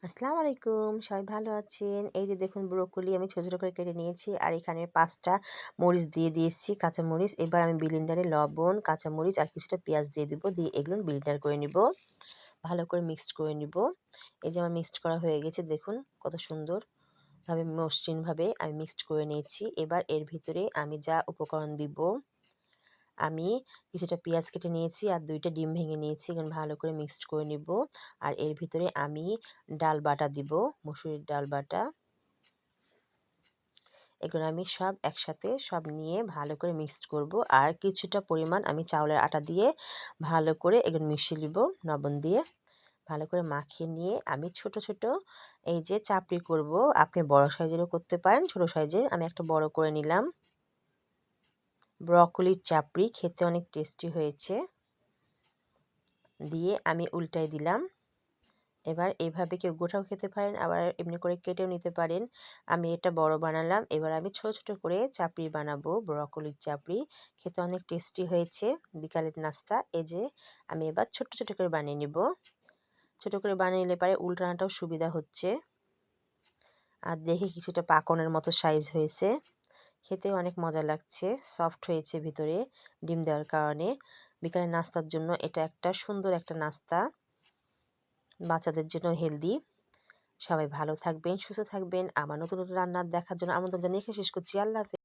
আসসালামু আলাইকুম, সবাই ভালো আছেন? এই যে দেখুন ব্রোকলি আমি ছোট, ছোট করে কেটে নিয়েছি আর এখানে ৫ টা মরিচ দিয়ে দিয়েছি, কাঁচামরিচ। এবার আমি ব্লেন্ডারে লবণ, কাঁচামরিচ আর কিছুটা পেঁয়াজ দিয়ে দিব। দিয়ে এগুলো ব্লেন্ডার করে নিব। ভালো করে মিক্সড করে নিব। এই যে আমার মিক্সড করা হয়ে গেছে দেখুন কত সুন্দরভাবে মসৃণভাবে আমি মিক্সড করে নিয়েছি। এবার এর ভিতরে আমি যা উপকরণ দিব, আমি কিছুটা পেঁয়াজ কেটে নিয়েছি আর ২ টা ডিম ভেঙে নিয়েছি। এখন ভালো করে মিক্সড করে নিব। আর এর ভিতরে আমি ডাল বাটা দিব, মসুরির ডাল বাটা। এগুলো আমি সব একসাথে সব নিয়ে ভালো করে মিক্সড করব। আর কিছুটা পরিমাণ আমি চাউলের আটা দিয়ে ভালো করে এগুলো মিশিয়ে নিব লবণ দিয়ে। ভালো করে মাখিয়ে নিয়ে আমি ছোট, ছোট এই যে চাপড়ি করব। আপনি বড় সাইজেরও করতে পারেন, ছোট সাইজের। আমি একটা বড় করে নিলাম। ব্রকলির চাপড়ি খেতে অনেক টেস্টি হয়েছে। দিয়ে আমি উল্টাই দিলাম। এবার এভাবে কেউ গোটাও খেতে পারেন, আবার এমনি করে কেটেও নিতে পারেন। আমি এটা বড় বানালাম। এবার আমি ছোট, ছোট করে চাপড়ি বানাবো, ব্রকলির চাপড়ি। খেতে অনেক টেস্টি হয়েছে বিকালের নাস্তা। এই যে আমি এবার ছোট, ছোট করে বানিয়ে নিব। ছোট করে বানিয়ে নিলে পারে উল্টানোটাও সুবিধা হচ্ছে। আর দেখে কিছুটা পাকনের মতো সাইজ হয়েছে। খেতেও অনেক মজা লাগছে, সফট হয়েছে ভিতরে ডিম দেওয়ার কারণে। বিকালের নাস্তার জন্য এটা একটা সুন্দর একটা নাস্তা, বাচ্চাদের জন্য হেলদি। সবাই ভালো থাকবেন, সুস্থ থাকবেন। আমার নতুন নতুন রান্না দেখার জন্য আমন্ত্রণ জানিয়ে এখানে শেষ করছি। আল্লাহ হাফেজ।